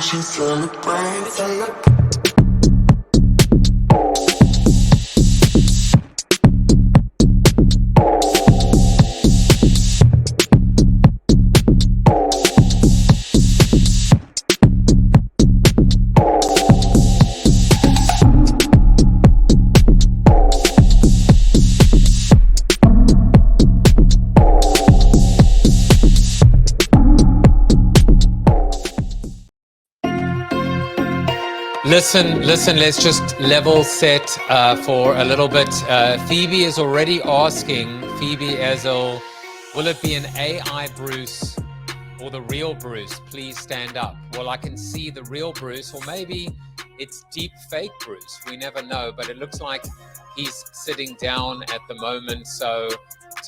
celebration, celebrate, celebrate. Listen, let's just level set for a little bit. Phoebe is already asking, Phoebe Ezel, will it be an AI Bruce or the real Bruce? Please stand up. Well, I can see the real Bruce, or maybe it's deep fake Bruce. We never know, but it looks like he's sitting down at the moment. So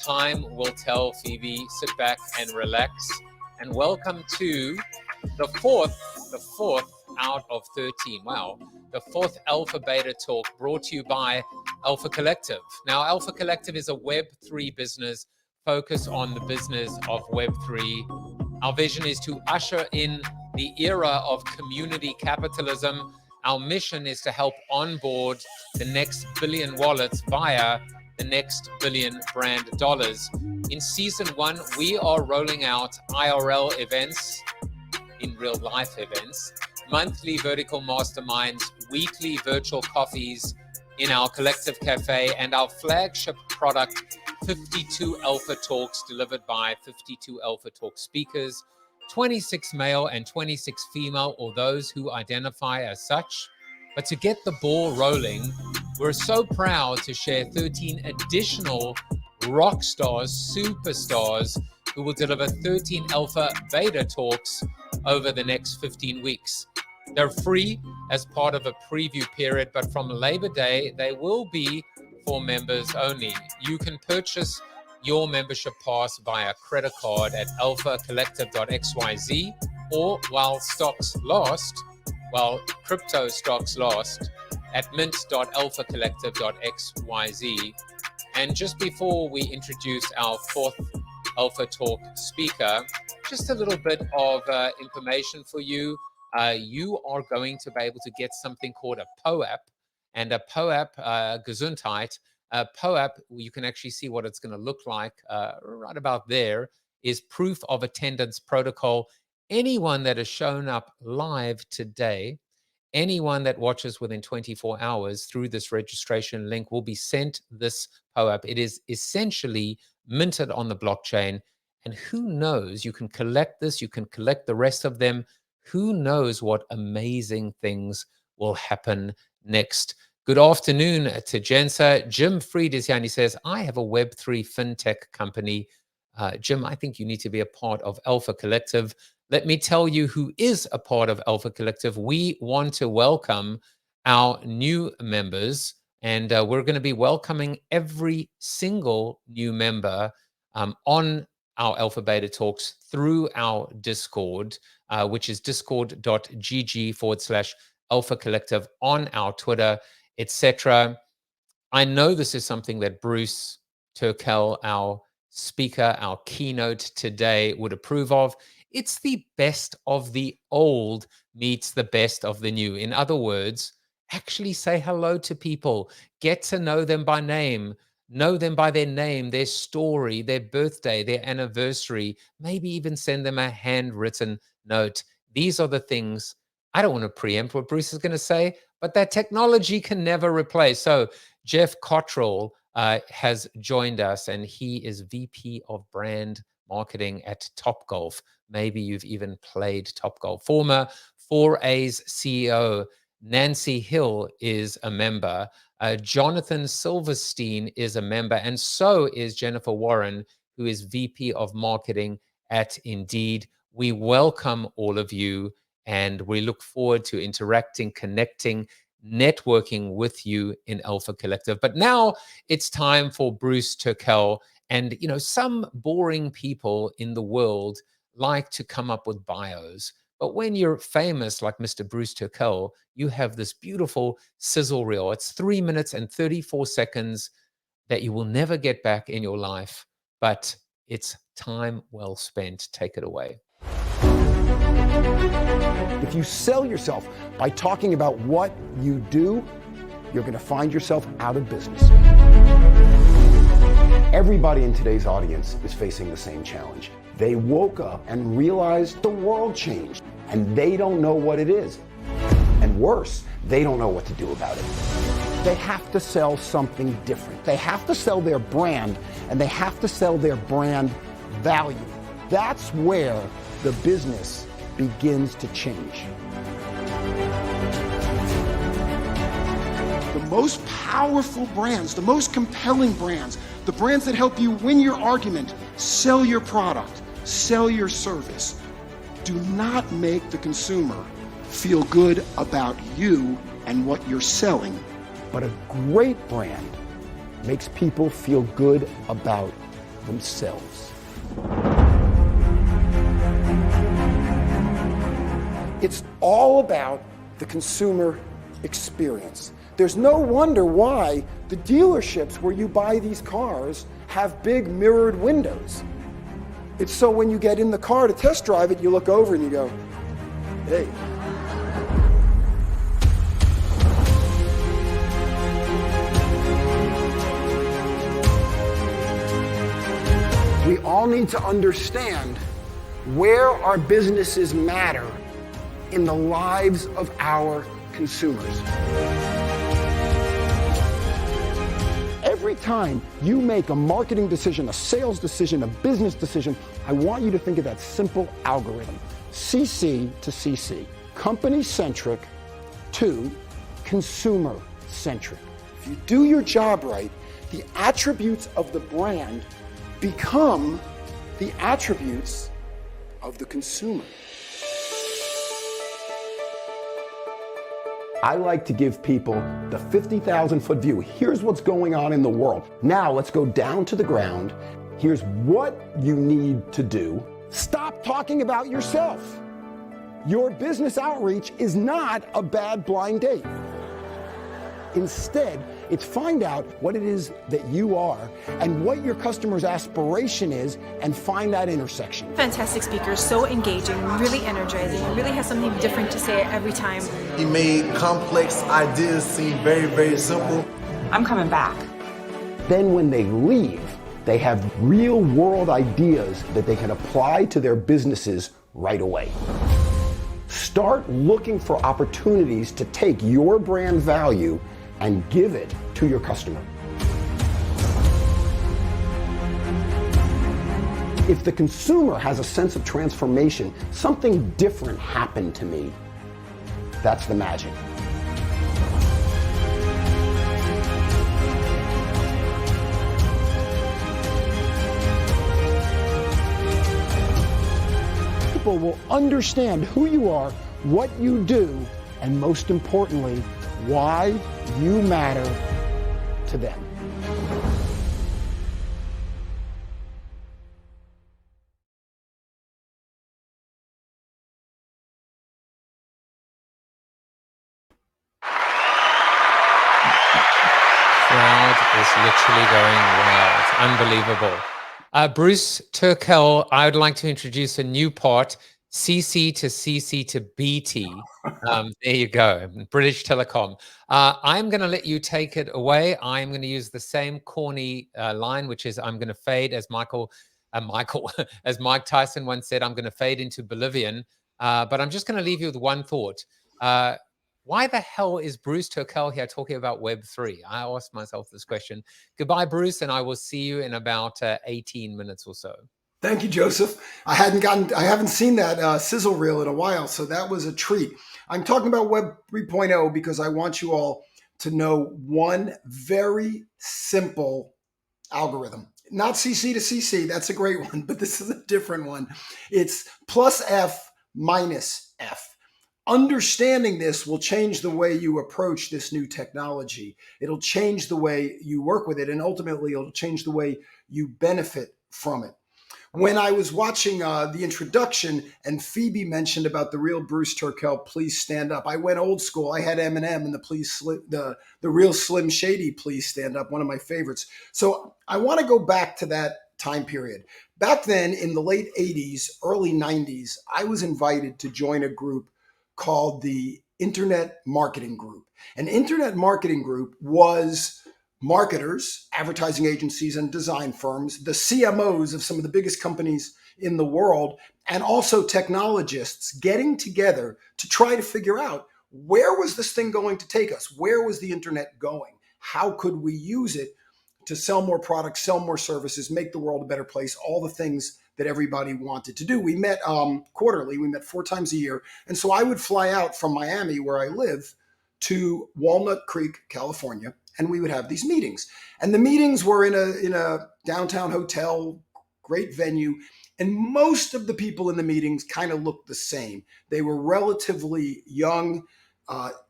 time will tell, Phoebe. Sit back and relax. And welcome to the fourth out of 13. Wow. The fourth Alpha Beta Talk brought to you by Alpha Collective. Now, Alpha Collective is a Web3 business focused on the business of Web3. Our vision is to usher in the era of community capitalism. Our mission is to help onboard the next billion wallets via the next billion brand dollars. In season 1, we are rolling out IRL events, in real life events, monthly vertical masterminds, weekly virtual coffees in our collective cafe, and our flagship product, 52 Alpha Talks delivered by 52 Alpha Talk speakers, 26 male and 26 female, or those who identify as such. But to get the ball rolling, we're so proud to share 13 additional rock stars, superstars, who will deliver 13 Alpha Beta Talks over the next 15 weeks. They're free as part of a preview period, but from Labor Day, they will be for members only. You can purchase your membership pass via credit card at alphacollective.xyz, or while crypto stocks last, at mint.alphacollective.xyz. And just before we introduce our fourth Alpha Talk speaker, just a little bit of information for you. You are going to be able to get something called a POAP, and a POAP, Gesundheit, a POAP, you can actually see what it's going to look like right about there, is proof of attendance protocol. Anyone that has shown up live today, anyone that watches within 24 hours through this registration link will be sent this POAP. It is essentially minted on the blockchain. And who knows, you can collect this, you can collect the rest of them. Who knows what amazing things will happen next. Good afternoon to Jensa. Jim Fried is here and he says, I have a Web3 fintech company. Jim, I think you need to be a part of Alpha Collective. Let me tell you who is a part of Alpha Collective. We want to welcome our new members, and we're going to be welcoming every single new member on our Alpha Beta Talks through our Discord, which is discord.gg/Alpha Collective, on our Twitter, etc. I know this is something that Bruce Turkel, our speaker, our keynote today, would approve of. It's the best of the old meets the best of the new. In other words, actually say hello to people, get to know them by name, know them by their name, their story, their birthday, their anniversary, maybe even send them a handwritten note. These are the things, I don't want to preempt what Bruce is going to say, but that technology can never replace. So Jeff Cottrell has joined us, and he is VP of Brand Marketing at Topgolf. Maybe you've even played Topgolf. Former 4A's CEO Nancy Hill is a member. Jonathan Silverstein is a member, and so is Jennifer Warren, who is VP of Marketing at Indeed. We welcome all of you, and we look forward to interacting, connecting, networking with you in Alpha Collective. But now it's time for Bruce Turkel. And, you know, some boring people in the world like to come up with bios. But when you're famous like Mr. Bruce Turkel, you have this beautiful sizzle reel. It's 3 minutes and 34 seconds that you will never get back in your life, but it's time well spent. Take it away. If you sell yourself by talking about what you do, you're going to find yourself out of business. Everybody in today's audience is facing the same challenge. They woke up and realized the world changed, and they don't know what it is. And worse, they don't know what to do about it. They have to sell something different. They have to sell their brand, and they have to sell their brand value. That's where the business begins to change. The most powerful brands, the most compelling brands, the brands that help you win your argument, sell your product, sell your service, do not make the consumer feel good about you and what you're selling. But a great brand makes people feel good about themselves. It's all about the consumer experience. There's no wonder why the dealerships where you buy these cars have big mirrored windows. It's so when you get in the car to test drive it, you look over and you go, hey. We all need to understand where our businesses matter in the lives of our consumers. Every time you make a marketing decision, a sales decision, a business decision, I want you to think of that simple algorithm. CC to CC, company-centric to consumer-centric. If you do your job right, the attributes of the brand become the attributes of the consumer. I like to give people the 50,000-foot view. Here's what's going on in the world. Now let's go down to the ground. Here's what you need to do. Stop talking about yourself. Your business outreach is not a bad blind date. Instead, it's find out what it is that you are and what your customer's aspiration is and find that intersection. Fantastic speaker, so engaging, really energizing, really has something different to say every time. He made complex ideas seem very, very simple. I'm coming back. Then when they leave, they have real world ideas that they can apply to their businesses right away. Start looking for opportunities to take your brand value and give it to your customer. If the consumer has a sense of transformation, something different happened to me, that's the magic. People will understand who you are, what you do, and most importantly, why you matter to them. Crowd is literally going wild. It's unbelievable. Bruce Turkel, I would like to introduce a new part, CC to CC to BT. There you go, British Telecom. I'm going to let you take it away. I'm going to use the same corny line, which is I'm going to fade as as Mike Tyson once said, I'm going to fade into Bolivian. But I'm just going to leave you with one thought. Why the hell is Bruce Turkel here talking about Web3? I asked myself this question. Goodbye, Bruce, and I will see you in about 18 minutes or so. Thank you, Joseph. I haven't seen that sizzle reel in a while, so that was a treat. I'm talking about Web 3.0 because I want you all to know one very simple algorithm. Not CC to CC, that's a great one, but this is a different one. It's plus F minus F. Understanding this will change the way you approach this new technology. It'll change the way you work with it, and ultimately it'll change the way you benefit from it. When I was watching the introduction and Phoebe mentioned about the real Bruce Turkel, Please Stand Up, I went old school. I had Eminem and the real Slim Shady, Please Stand Up, one of my favorites. So I want to go back to that time period. Back then in the late 80s, early 90s, I was invited to join a group called the Internet Marketing Group. An Internet Marketing Group was marketers, advertising agencies, and design firms, the CMOs of some of the biggest companies in the world, and also technologists getting together to try to figure out, where was this thing going to take us? Where was the internet going? How could we use it to sell more products, sell more services, make the world a better place, all the things that everybody wanted to do. We met quarterly, we met 4 times a year. And so I would fly out from Miami, where I live, to Walnut Creek, California, and we would have these meetings. And the meetings were in a downtown hotel, great venue. And most of the people in the meetings kind of looked the same. They were relatively young,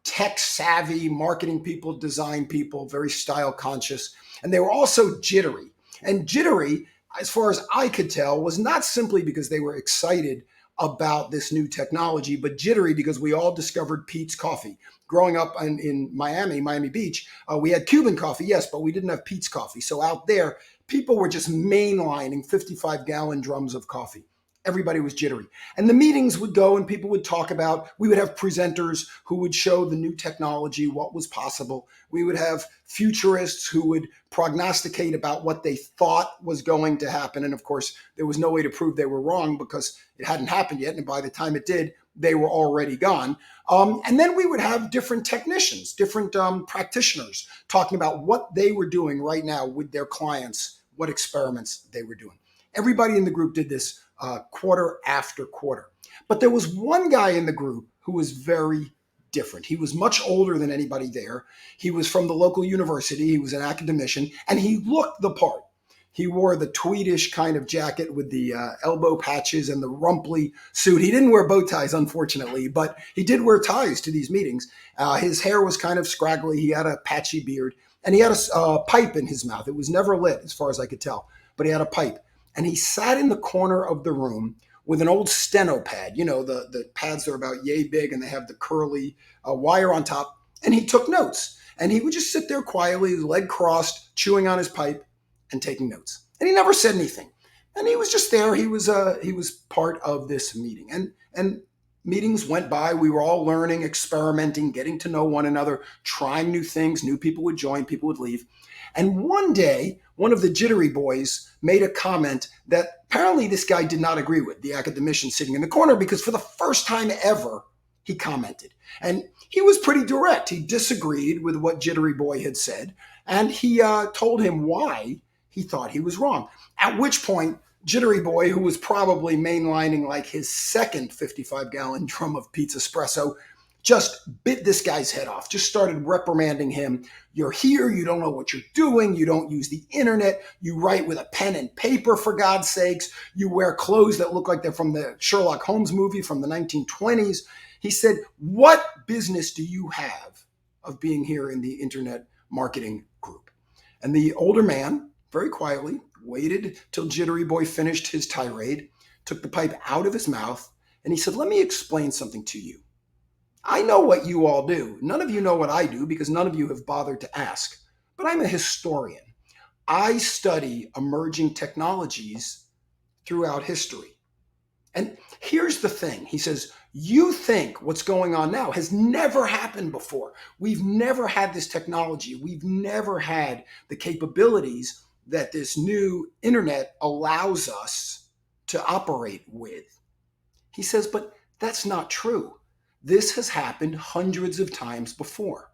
tech savvy marketing people, design people, very style conscious. And they were also jittery. And jittery, as far as I could tell, was not simply because they were excited about this new technology, but jittery because we all discovered Peet's coffee. Growing up in Miami Beach, we had Cuban coffee, yes, but we didn't have Peet's coffee. So out there, people were just mainlining 55-gallon drums of coffee. Everybody was jittery. And the meetings would go and people would talk about, we would have presenters who would show the new technology, what was possible. We would have futurists who would prognosticate about what they thought was going to happen. And of course, there was no way to prove they were wrong because it hadn't happened yet. And by the time it did, they were already gone. And then we would have different technicians, different practitioners talking about what they were doing right now with their clients, what experiments they were doing. Everybody in the group did this quarter after quarter. But there was one guy in the group who was very different. He was much older than anybody there. He was from the local university. He was an academician, and he looked the part. He wore the tweedish kind of jacket with the elbow patches and the rumply suit. He didn't wear bow ties, unfortunately, but he did wear ties to these meetings. His hair was kind of scraggly. He had a patchy beard, and he had a pipe in his mouth. It was never lit, as far as I could tell, but he had a pipe. And he sat in the corner of the room with an old steno pad. You know, the pads that are about yay big and they have the curly wire on top. And he took notes. And he would just sit there quietly, his leg crossed, chewing on his pipe and taking notes. And he never said anything. And he was just there. He was part of this meeting. And meetings went by. We were all learning, experimenting, getting to know one another, trying new things. New people would join, people would leave. And one day, one of the jittery boys made a comment that apparently this guy did not agree with, the academician sitting in the corner, because for the first time ever, he commented. And he was pretty direct. He disagreed with what jittery boy had said, and he told him why he thought he was wrong. At which point, jittery boy, who was probably mainlining like his second 55-gallon drum of Peet's espresso, just bit this guy's head off, just started reprimanding him. You're here, you don't know what you're doing, you don't use the internet, you write with a pen and paper, for God's sakes, you wear clothes that look like they're from the Sherlock Holmes movie from the 1920s. He said, what business do you have of being here in the Internet Marketing Group? And the older man, very quietly, waited till jittery boy finished his tirade, took the pipe out of his mouth, and he said, let me explain something to you. I know what you all do. None of you know what I do because none of you have bothered to ask. But I'm a historian. I study emerging technologies throughout history. And here's the thing. He says, you think what's going on now has never happened before. We've never had this technology. We've never had the capabilities that this new internet allows us to operate with. He says, but that's not true. This has happened hundreds of times before,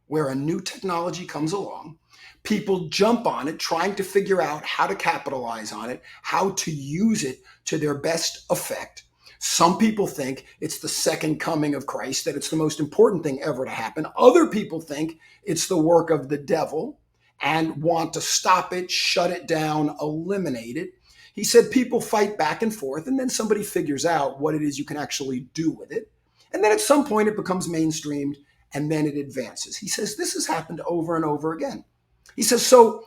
where a new technology comes along, people jump on it, trying to figure out how to capitalize on it, how to use it to their best effect. Some people think it's the second coming of Christ, that it's the most important thing ever to happen. Other people think it's the work of the devil and want to stop it, shut it down, eliminate it. He said people fight back and forth, and then somebody figures out what it is you can actually do with it. And then at some point it becomes mainstreamed and then it advances. He says this has happened over and over again. He says, so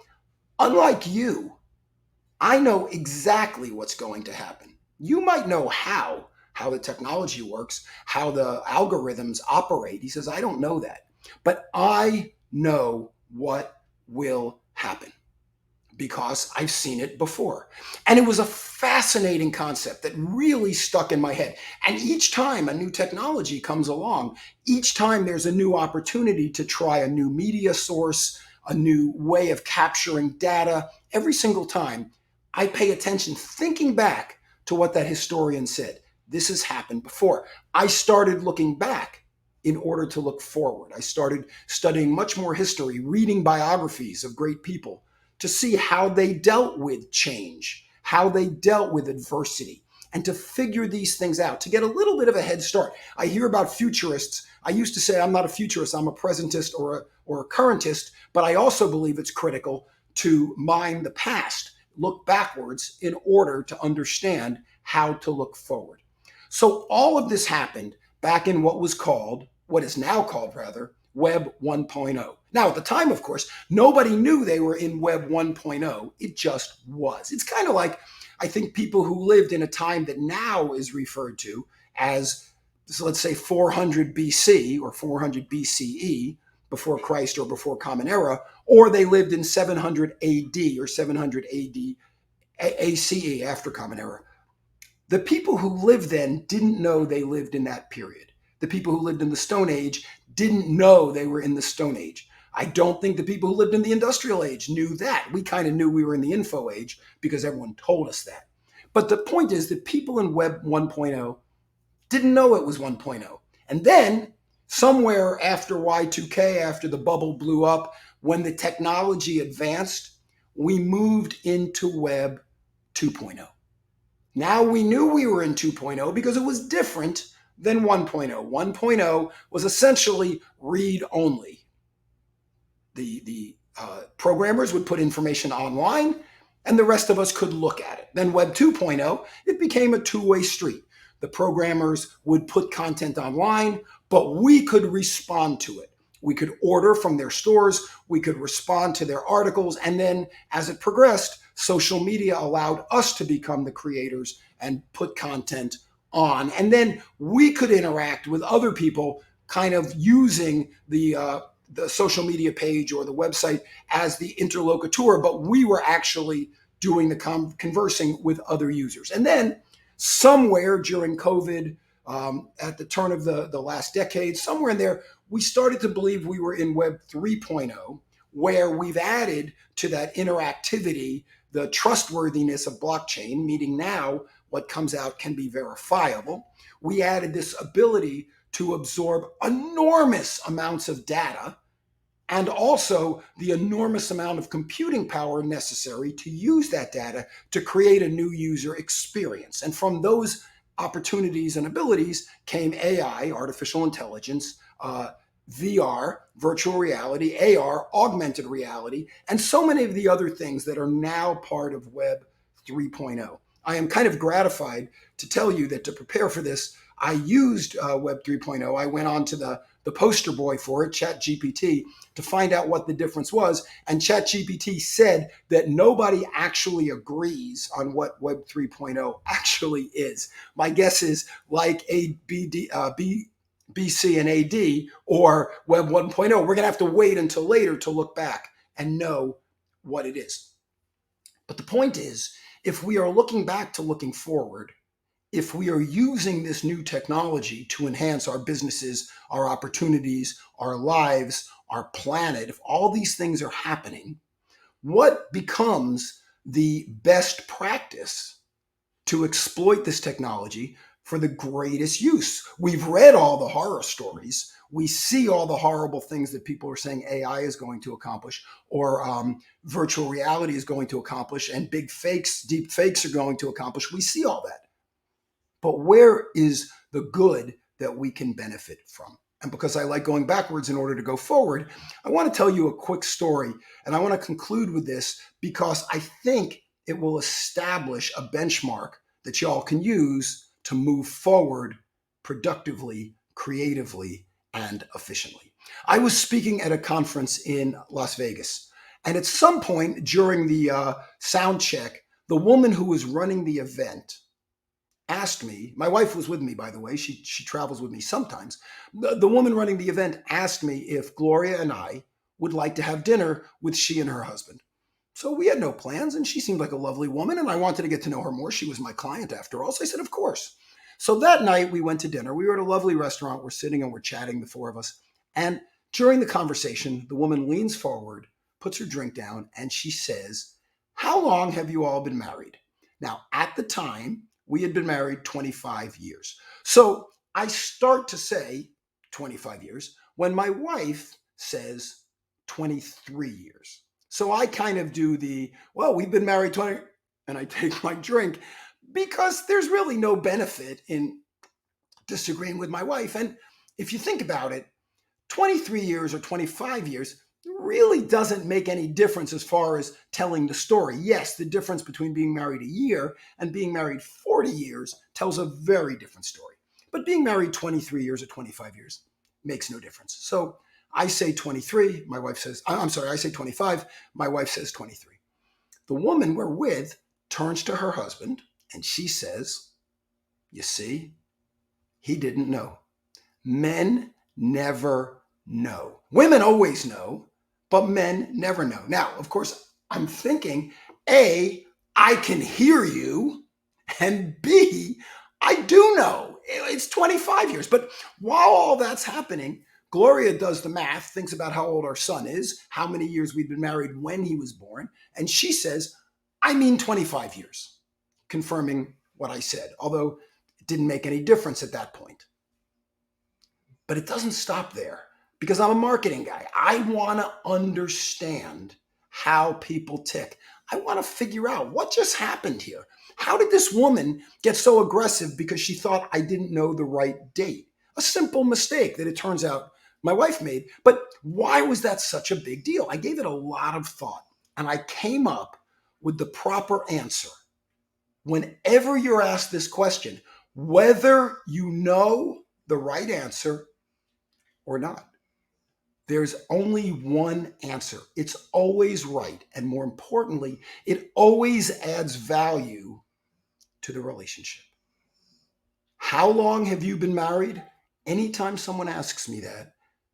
unlike you, I know exactly what's going to happen. You might know how the technology works, how the algorithms operate. He says, I don't know that, but I know what will happen. because I've seen it before. And it was a fascinating concept that really stuck in my head. And each time a new technology comes along, each time there's a new opportunity to try a new media source, a new way of capturing data, every single time I pay attention, thinking back to what that historian said. This has happened before. I started looking back in order to look forward. I started studying much more history, reading biographies of great people to see how they dealt with change, how they dealt with adversity, and to figure these things out, to get a little bit of a head start. I hear about futurists. I used to say I'm not a futurist, I'm a presentist or a currentist, but I also believe it's critical to mine the past, look backwards in order to understand how to look forward. So all of this happened back in what is now called Web 1.0. Now, at the time, of course, nobody knew they were in Web 1.0. It just was. It's kind of like, I think, people who lived in a time that now is referred to as, so let's say, 400 BC or 400 BCE, before Christ or before Common Era, or they lived in 700 AD or 700 AD ACE, after Common Era. The people who lived then didn't know they lived in that period. The people who lived in the Stone Age didn't know they were in the Stone Age. I don't think the people who lived in the Industrial Age knew that. We kind of knew we were in the Info Age because everyone told us that. But the point is that people in Web 1.0 didn't know it was 1.0. And then somewhere after Y2K, after the bubble blew up, when the technology advanced, we moved into Web 2.0. Now we knew we were in 2.0 because it was different than 1.0. 1.0 was essentially read only. The programmers would put information online and the rest of us could look at it. Then Web 2.0, it became a two-way street. The programmers would put content online, but we could respond to it. We could order from their stores, we could respond to their articles, and then as it progressed, social media allowed us to become the creators and put content on. And then we could interact with other people kind of using the social media page or the website as the interlocutor, but we were actually doing the conversing with other users. And then somewhere during COVID, at the turn of the last decade, somewhere in there, we started to believe we were in Web 3.0, where we've added to that interactivity the trustworthiness of blockchain, meaning now what comes out can be verifiable. We added this ability to absorb enormous amounts of data and also the enormous amount of computing power necessary to use that data to create a new user experience. And from those opportunities and abilities came AI, artificial intelligence, VR, virtual reality, AR, augmented reality, and so many of the other things that are now part of Web 3.0. I am kind of gratified to tell you that to prepare for this, I used Web 3.0. I went on to the poster boy for it, ChatGPT, to find out what the difference was. And ChatGPT said that nobody actually agrees on what Web 3.0 actually is. My guess is like BC and AD or Web 1.0. We're going to have to wait until later to look back and know what it is. But the point is, if we are looking back to looking forward, if we are using this new technology to enhance our businesses, our opportunities, our lives, our planet, if all these things are happening, what becomes the best practice to exploit this technology for the greatest use? We've read all the horror stories. We see all the horrible things that people are saying AI is going to accomplish, or virtual reality is going to accomplish, and big fakes, deep fakes are going to accomplish. We see all that. But where is the good that we can benefit from? And because I like going backwards in order to go forward, I want to tell you a quick story. And I want to conclude with this because I think it will establish a benchmark that y'all can use to move forward productively, creatively, and efficiently. I was speaking at a conference in Las Vegas. And at some point during the sound check, the woman who was running the event asked me, my wife was with me, by the way, she travels with me sometimes. The woman running the event asked me if Gloria and I would like to have dinner with she and her husband. So we had no plans, and she seemed like a lovely woman, and I wanted to get to know her more. She was my client after all. So I said, of course. So that night we went to dinner. We were at a lovely restaurant. We're sitting and we're chatting, the four of us. And during the conversation, the woman leans forward, puts her drink down, and she says, how long have you all been married? Now, at the time, we had been married 25 years. So I start to say 25 years when my wife says 23 years. So I kind of do well, we've been married 20, and I take my drink because there's really no benefit in disagreeing with my wife. And if you think about it, 23 years or 25 years really doesn't make any difference as far as telling the story. Yes, the difference between being married a year and being married 40 years tells a very different story. But being married 23 years or 25 years makes no difference. So I say 23, my wife says, I'm sorry, I say 25, my wife says 23. The woman we're with turns to her husband and she says, you see, he didn't know. Men never know. Women always know, but men never know. Now, of course, I'm thinking, A, I can hear you, and B, I do know. It's 25 years. But while all that's happening, Gloria does the math, thinks about how old our son is, how many years we've been married when he was born, and she says, I mean 25 years, confirming what I said, although it didn't make any difference at that point. But it doesn't stop there because I'm a marketing guy. I want to understand how people tick. I want to figure out what just happened here. How did this woman get so aggressive because she thought I didn't know the right date? A simple mistake that it turns out my wife made. But why was that such a big deal? I gave it a lot of thought and I came up with the proper answer. Whenever you're asked this question, whether you know the right answer or not, there's only one answer. It's always right. And more importantly, it always adds value to the relationship. How long have you been married? Anytime someone asks me that,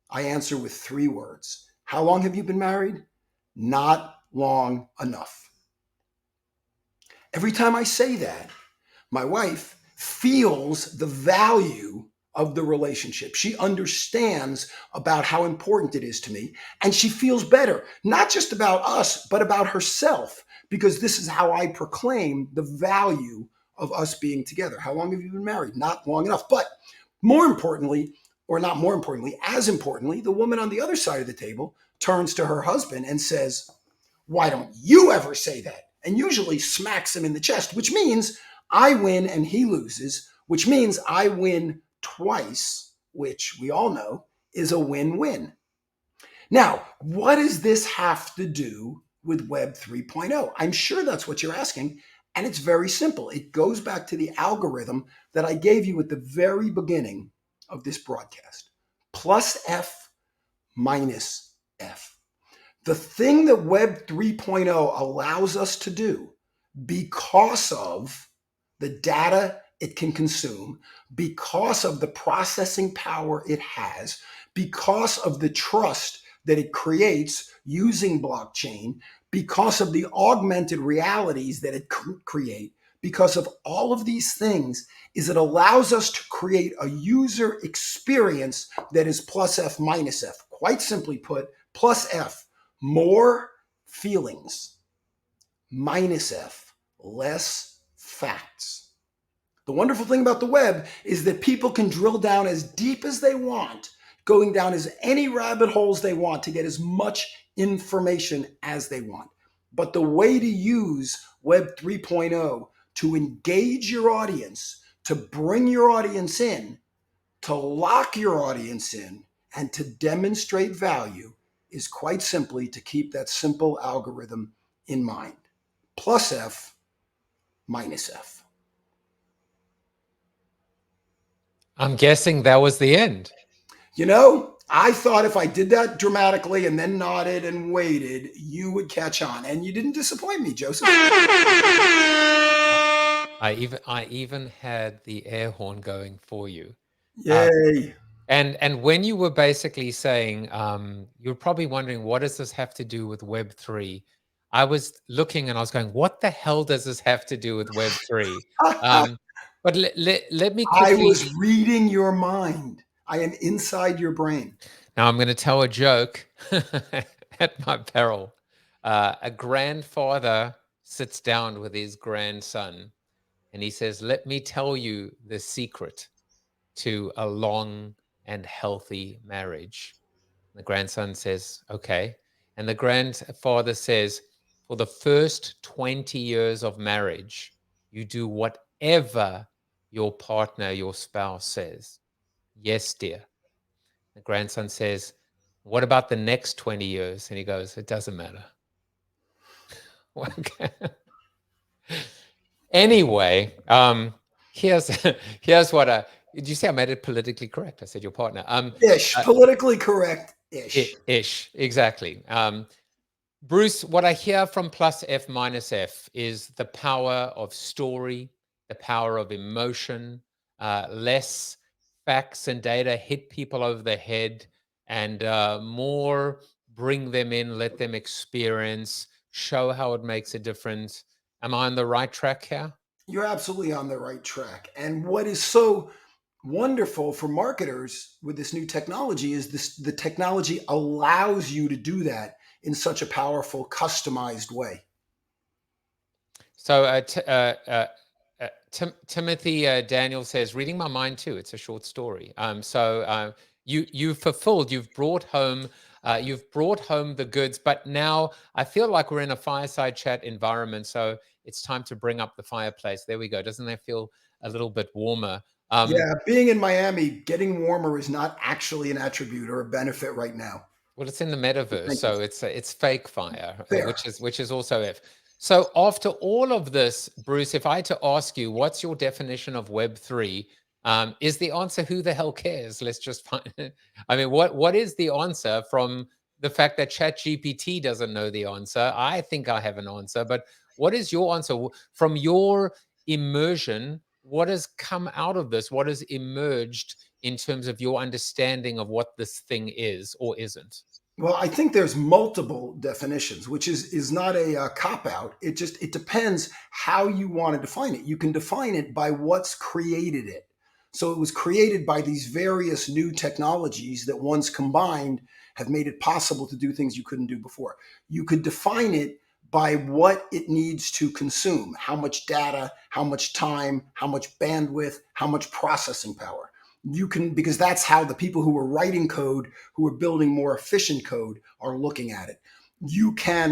I answer with 3 words. How long have you been married? Not long enough. Every time I say that, my wife feels the value of the relationship. She understands about how important it is to me, and she feels better, not just about us, but about herself, because this is how I proclaim the value of us being together. How long have you been married? Not long enough. But more importantly, or not more importantly, as importantly, the woman on the other side of the table turns to her husband and says, why don't you ever say that? And usually smacks him in the chest, which means I win and he loses, which means I win twice, which we all know is a win-win. Now, what does this have to do with Web 3.0? I'm sure that's what you're asking, and it's very simple. It goes back to the algorithm that I gave you at the very beginning of this broadcast. Plus F minus F. The thing that Web 3.0 allows us to do because of the data it can consume, because of the processing power it has, because of the trust that it creates using blockchain, because of the augmented realities that it create, because of all of these things, is it allows us to create a user experience that is plus F minus F. Quite simply put, plus F, more feelings, minus F, less facts. The wonderful thing about the web is that people can drill down as deep as they want, going down as any rabbit holes they want to get as much information as they want. But the way to use Web 3.0 to engage your audience, to bring your audience in, to lock your audience in, and to demonstrate value is quite simply to keep that simple algorithm in mind. Plus F, minus F. I'm guessing that was the end. You know, I thought if I did that dramatically and then nodded and waited, you would catch on. And you didn't disappoint me, Joseph. I even had the air horn going for you. Yay. And when you were basically saying, you're probably wondering, what does this have to do with Web3? I was looking and I was going, what the hell does this have to do with Web3? But let me I quickly. was reading your mind. I am inside your brain. Now I'm going to tell a joke at my peril. A grandfather sits down with his grandson and he says, let me tell you the secret to a long and healthy marriage. The grandson says, okay. And the grandfather says, for the first 20 years of marriage, you do whatever your partner, your spouse says. Yes, dear. The grandson says, what about the next 20 years? And he goes, it doesn't matter. Okay. Anyway, here's here's what did you say I made it politically correct? I said your partner. Ish, Uh, politically correct ish. ish, exactly. Bruce, what I hear from plus F minus F is the power of story, the power of emotion, less facts and data hit people over the head, and more bring them in, let them experience, show how it makes a difference. Am I on the right track here? You're absolutely on the right track. And what is so wonderful for marketers with this new technology is the technology allows you to do that in such a powerful, customized way. So Timothy Daniel says, "Reading my mind too." It's a short story. You fulfilled. You've brought home the goods. But now I feel like we're in a fireside chat environment. So it's time to bring up the fireplace. There we go. Doesn't that feel a little bit warmer? Yeah, being in Miami, getting warmer is not actually an attribute or a benefit right now. Well, it's in the metaverse, Thank you. so it's fake fire, Fair. which is also F. So after all of this, Bruce, if I had to ask you, what's your definition of Web3? Is the answer who the hell cares? Let's just find it. I mean, what is the answer from the fact that ChatGPT doesn't know the answer? I think I have an answer, but what is your answer from your immersion? What has come out of this? What has emerged in terms of your understanding of what this thing is or isn't? Well, I think there's multiple definitions, which is not a, cop out. It depends how you want to define it. You can define it by what's created it. So it was created by these various new technologies that once combined have made it possible to do things you couldn't do before. You could define it by what it needs to consume, how much data, how much time, how much bandwidth, how much processing power. You can, because that's how the people who are writing code, who are building more efficient code, are looking at it. You can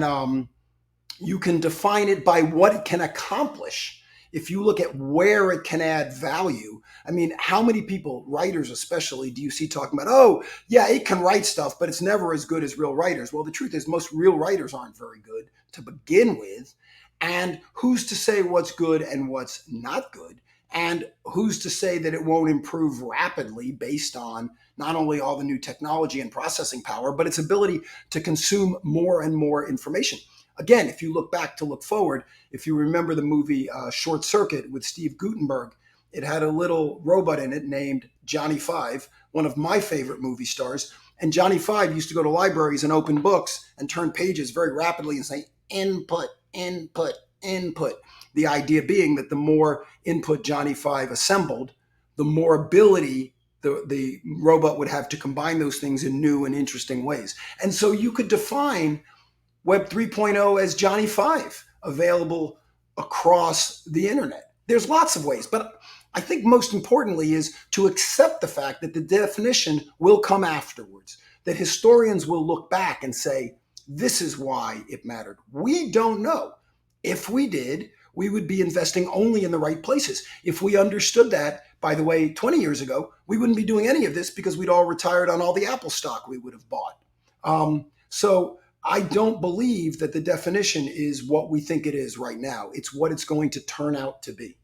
define it by what it can accomplish. If you look at where it can add value, I mean, how many people, writers especially, do you see talking about, oh, yeah, it can write stuff, but it's never as good as real writers? Well, the truth is, most real writers aren't very good to begin with. And who's to say what's good and what's not good? And who's to say that it won't improve rapidly based on not only all the new technology and processing power, but its ability to consume more and more information? Again, if you look back to look forward, if you remember the movie Short Circuit with Steve Guttenberg, it had a little robot in it named Johnny Five, one of my favorite movie stars. And Johnny Five used to go to libraries and open books and turn pages very rapidly and say, input, input, input. The idea being that the more input Johnny Five assembled, the more ability the robot would have to combine those things in new and interesting ways. And so you could define Web 3.0 as Johnny Five, available across the internet. There's lots of ways, but I think most importantly is to accept the fact that the definition will come afterwards, that historians will look back and say, this is why it mattered. We don't know. If we did, we would be investing only in the right places. If we understood that, by the way, 20 years ago, we wouldn't be doing any of this because we'd all retired on all the Apple stock we would have bought. So I don't believe that the definition is what we think it is right now. It's what it's going to turn out to be.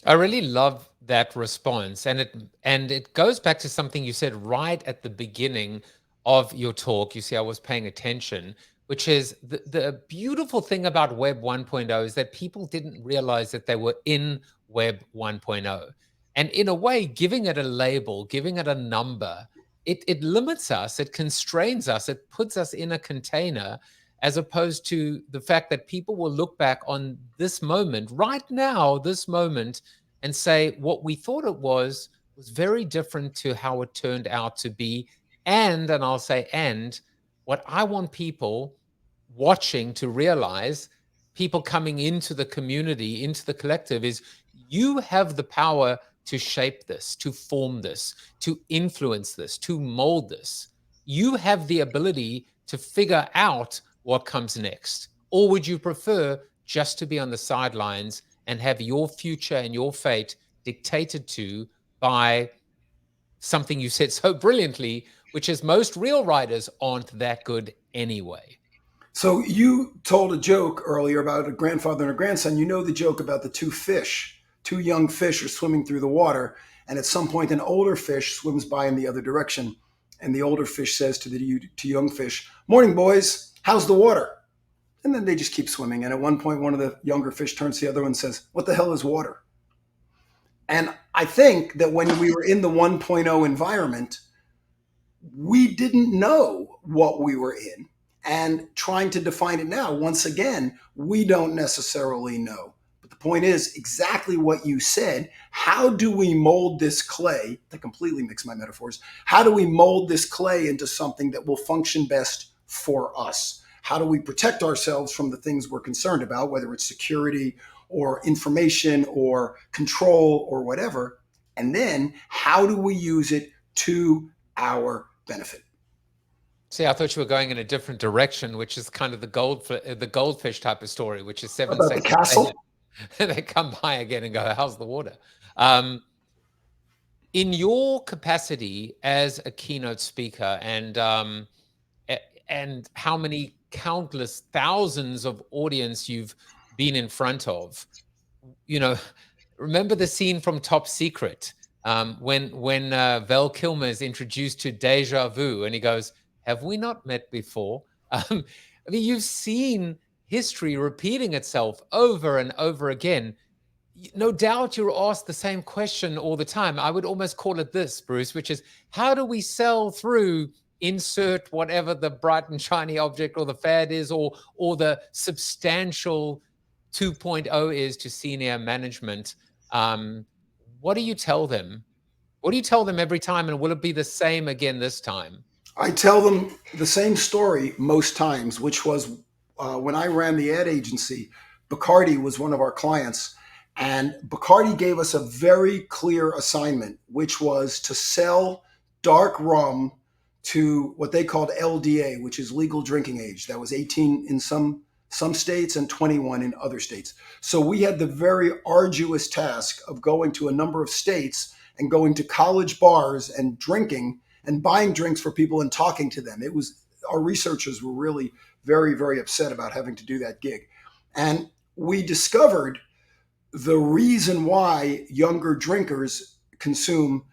I really love that response, and it goes back to something you said right at the beginning of your talk. You see, I was paying attention, which is the beautiful thing about Web 1.0 is that people didn't realize that they were in Web 1.0. And in a way, giving it a label, giving it a number, it limits us, it constrains us, it puts us in a container. as opposed to the fact that people will look back on this moment, right now, this moment, and say what we thought it was very different to how it turned out to be. And I'll say, and what I want people watching to realize, people coming into the community, into the collective, is you have the power to shape this, to form this, to influence this, to mold this. You have the ability to figure out what comes next. Or would you prefer just to be on the sidelines and have your future and your fate dictated to by something you said so brilliantly, which is most real writers aren't that good anyway? So you told a joke earlier about a grandfather and a grandson. You know the joke about the two young fish are swimming through the water, and at some point an older fish swims by in the other direction, and the older fish says to the two young fish, "Morning, boys. How's the water?" And then they just keep swimming. And at one point, one of the younger fish turns to the other one and says, "What the hell is water?" And I think that when we were in the 1.0 environment, we didn't know what we were in. And trying to define it now, once again, we don't necessarily know. But the point is exactly what you said. How do we mold this clay? I completely mix my metaphors. How do we mold this clay into something that will function best for us? How do we protect ourselves from the things we're concerned about, whether it's security or information or control or whatever? And then how do we use it to our benefit? See, I thought you were going in a different direction, which is kind of the goldfish type of story, which is 7 About the seconds castle? later, they come by again and go, "How's the water?" In your capacity as a keynote speaker, and how many countless thousands of audience you've been in front of, remember the scene from Top Secret, when Val Kilmer is introduced to Deja Vu, and he goes, "Have we not met before?" I mean, you've seen history repeating itself over and over again. No doubt you're asked the same question all the time. I would almost call it this, Bruce, which is, how do we sell through insert whatever the bright and shiny object or the fad is, or the substantial 2.0 is to senior management? What do you tell them? What do you tell them every time? And will it be the same again this time? I tell them the same story most times, which was when I ran the ad agency, Bacardi was one of our clients. And Bacardi gave us a very clear assignment, which was to sell dark rum to what they called LDA, which is legal drinking age. That was 18 in some states and 21 in other states. So we had the very arduous task of going to a number of states and going to college bars and drinking and buying drinks for people and talking to them. It was, our researchers were really very, very upset about having to do that gig. And we discovered the reason why younger drinkers consume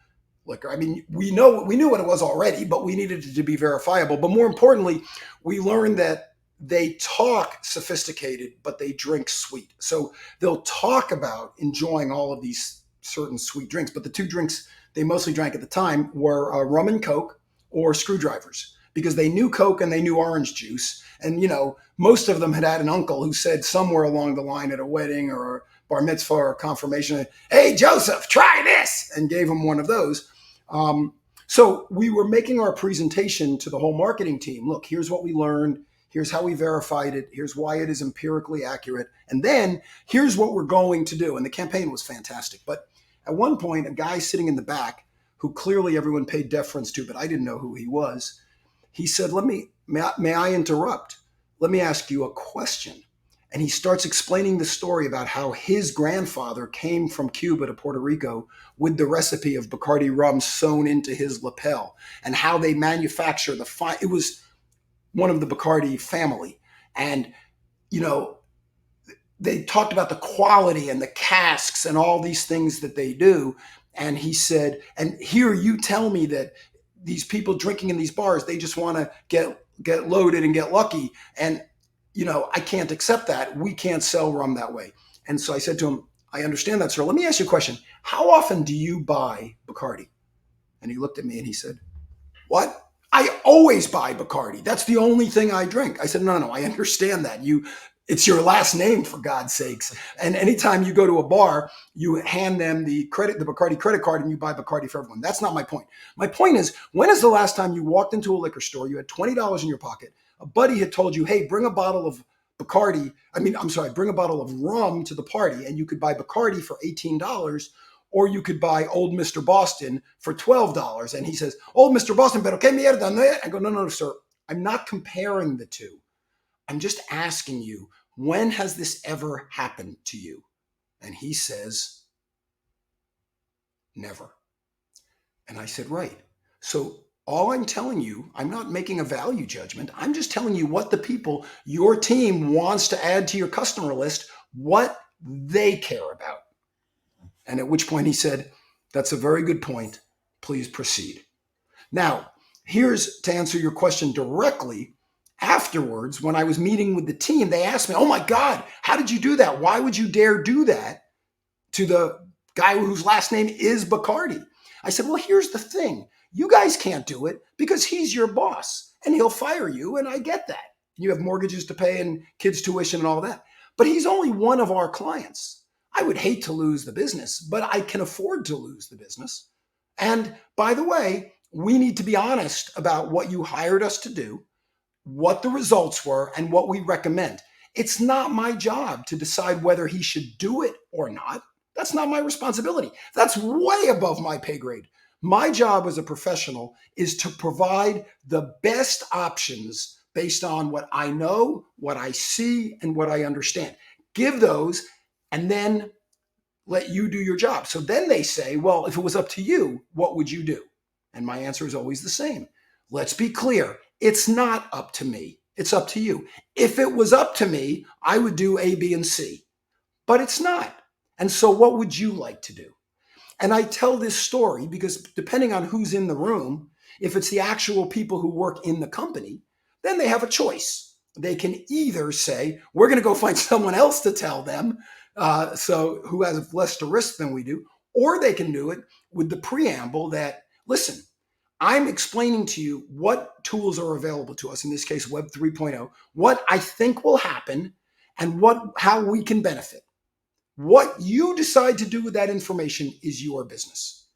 liquor. I mean, we knew what it was already, but we needed it to be verifiable. But more importantly, we learned that they talk sophisticated, but they drink sweet. So they'll talk about enjoying all of these certain sweet drinks, but the two drinks they mostly drank at the time were rum and Coke or screwdrivers, because they knew Coke and they knew orange juice. And, most of them had an uncle who said somewhere along the line at a wedding or a bar mitzvah or confirmation, "Hey, Joseph, try this," and gave him one of those. So we were making our presentation to the whole marketing team. Look, here's what we learned. Here's how we verified it. Here's why it is empirically accurate. And then here's what we're going to do. And the campaign was fantastic. But at one point, a guy sitting in the back, who clearly everyone paid deference to, but I didn't know who he was, he said, may I interrupt? Let me ask you a question. And he starts explaining the story about how his grandfather came from Cuba to Puerto Rico with the recipe of Bacardi rum sewn into his lapel, and how they manufacture it was one of the Bacardi family. And, they talked about the quality and the casks and all these things that they do. And he said, and here you tell me that these people drinking in these bars, they just want to get loaded and get lucky. And, I can't accept that. We can't sell rum that way. And so I said to him, "I understand that, sir. Let me ask you a question. How often do you buy Bacardi?" And he looked at me and he said, "What?" I always buy Bacardi. That's the only thing I drink. I said, no, I understand that. It's your last name, for God's sakes. And anytime you go to a bar, you hand them the Bacardi credit card, and you buy Bacardi for everyone. That's not my point. My point is, when is the last time you walked into a liquor store, you had $20 in your pocket, a buddy had told you, hey, bring a bottle of Bacardi. Bring a bottle of rum to the party, and you could buy Bacardi for $18, or you could buy Old Mr. Boston for $12. And he says, Old Mr. Boston, pero qué mierda, no? I go, no, sir. I'm not comparing the two. I'm just asking you, when has this ever happened to you? And he says, never. And I said, right. So all I'm telling you, I'm not making a value judgment. I'm just telling you what the people your team wants to add to your customer list, what they care about. And at which point he said, that's a very good point. Please proceed. Now, here's to answer your question directly. Afterwards, when I was meeting with the team, they asked me, oh my God, how did you do that? Why would you dare do that to the guy whose last name is Bacardi? I said, well, here's the thing. You guys can't do it because he's your boss and he'll fire you. And I get that. You have mortgages to pay and kids' tuition and all that. But he's only one of our clients. I would hate to lose the business, but I can afford to lose the business. And by the way, we need to be honest about what you hired us to do, what the results were, and what we recommend. It's not my job to decide whether he should do it or not. That's not my responsibility. That's way above my pay grade. My job as a professional is to provide the best options based on what I know, what I see, and what I understand. Give those, and then let you do your job. So then they say, well, if it was up to you, what would you do? And my answer is always the same. Let's be clear. It's not up to me. It's up to you. If it was up to me, I would do A, B, and C. But it's not. And so what would you like to do? And I tell this story because depending on who's in the room, if it's the actual people who work in the company, then they have a choice. They can either say, we're going to go find someone else to tell them, so who has less to risk than we do, or they can do it with the preamble that, listen, I'm explaining to you what tools are available to us, in this case, Web 3.0, what I think will happen, and how we can benefit. What you decide to do with that information is your business.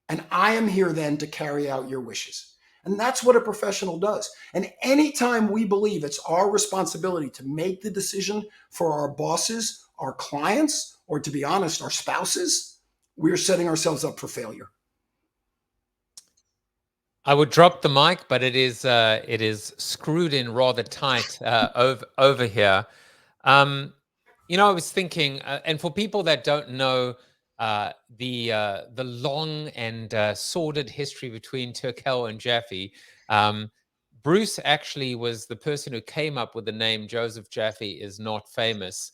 And I am here then to carry out your wishes. And that's what a professional does. And anytime we believe it's our responsibility to make the decision for our bosses, our clients, or to be honest, our spouses, we're setting ourselves up for failure. I would drop the mic, but it is screwed in rather tight over here. I was thinking, and for people that don't know the long and sordid history between Turkel and Jaffe, Bruce actually was the person who came up with the name Joseph Jaffe is Not Famous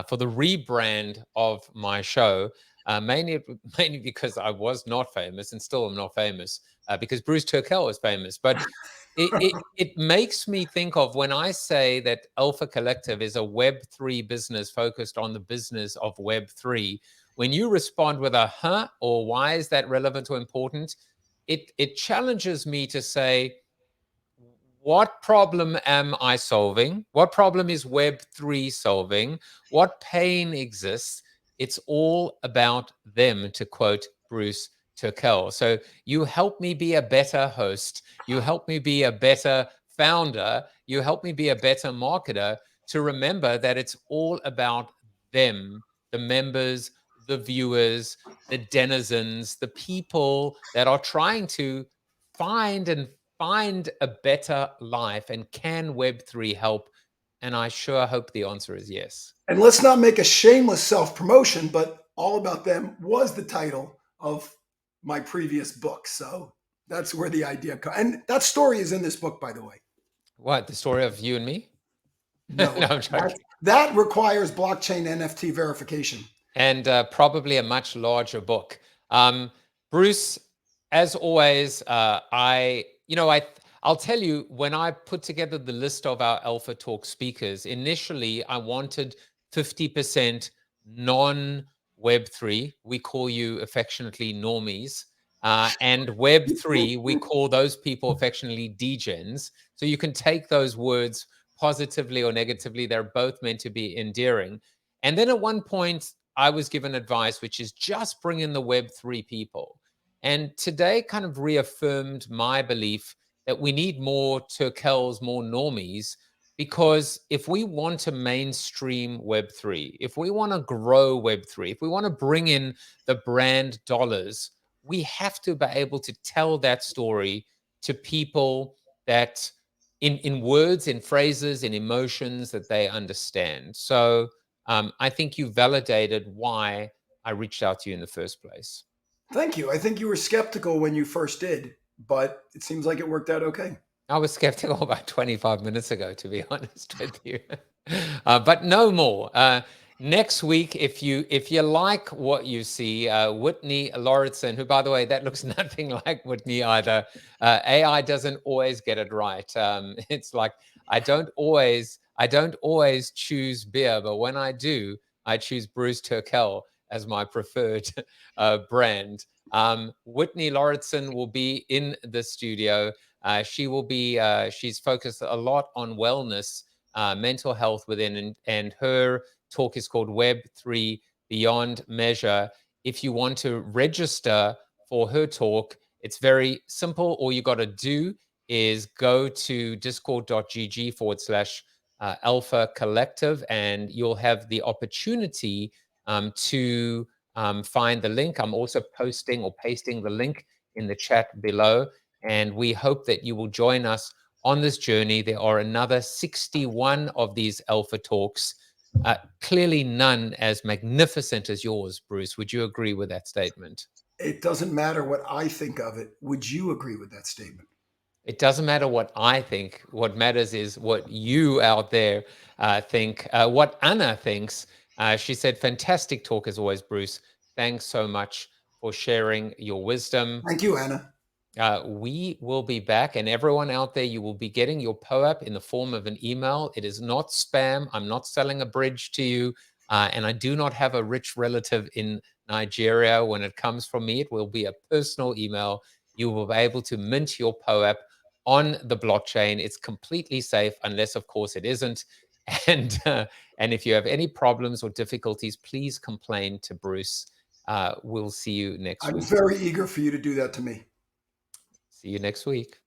for the rebrand of my show. Mainly because I was not famous and still am not famous because Bruce Turkel was famous. But it makes me think of when I say that Alpha Collective is a Web3 business focused on the business of Web3. When you respond with a huh or why is that relevant or important, it challenges me to say, what problem am I solving? What problem is Web3 solving? What pain exists? It's all about them, to quote Bruce Turkel. So you help me be a better host. You help me be a better founder. You help me be a better marketer to remember that it's all about them, the members, the viewers, the denizens, the people that are trying to find a better life. And can Web3 help? And I sure hope the answer is yes. And let's not make a shameless self-promotion, but All About Them was the title of my previous book. So that's where the idea comes. And that story is in this book, by the way. What, the story of you and me? No, No, I'm joking. That requires blockchain NFT verification. And probably a much larger book. Bruce, as always, I'll tell you, when I put together the list of our Alpha Talk speakers, initially I wanted 50% non-Web3. We call you affectionately normies. And Web3, we call those people affectionately degens. So you can take those words positively or negatively. They're both meant to be endearing. And then at one point, I was given advice, which is just bring in the Web3 people. And today kind of reaffirmed my belief that we need more Turkels, more normies, because if we want to mainstream Web3, if we want to grow Web3, if we want to bring in the brand dollars, we have to be able to tell that story to people that in words, in phrases, in emotions that they understand. So I think you validated why I reached out to you in the first place. Thank you. I think you were skeptical when you first did, but it seems like it worked out okay. I was skeptical about 25 minutes ago, to be honest with you, but no more. Next week, if you like what you see, Whitney Lauritsen, who, by the way, that looks nothing like Whitney either. AI doesn't always get it right. It's like I don't always choose beer, but when I do, I choose Bruce Turkel as my preferred brand. Whitney Lauritsen will be in the studio. She will be, she's focused a lot on wellness, mental health within, and her talk is called Web3 Beyond Measure. If you want to register for her talk, it's very simple. All you got to do is go to discord.gg/Alpha Collective, and you'll have the opportunity to find the link. I'm also posting or pasting the link in the chat below. And we hope that you will join us on this journey. There are another 61 of these Alpha Talks, clearly none as magnificent as yours, Bruce. Would you agree with that statement? It doesn't matter what I think of it. Would you agree with that statement? It doesn't matter what I think. What matters is what you out there think, what Anna thinks. She said, fantastic talk as always, Bruce. Thanks so much for sharing your wisdom. Thank you, Anna. We will be back, and everyone out there, you will be getting your POAP in the form of an email. It is not spam. I'm not selling a bridge to you, and I do not have a rich relative in Nigeria. When it comes from me, it will be a personal email. You will be able to mint your POAP on the blockchain. It's completely safe, unless, of course, it isn't. And if you have any problems or difficulties, please complain to Bruce. We'll see you next I'm week. very eager for you to do that to me. See you next week.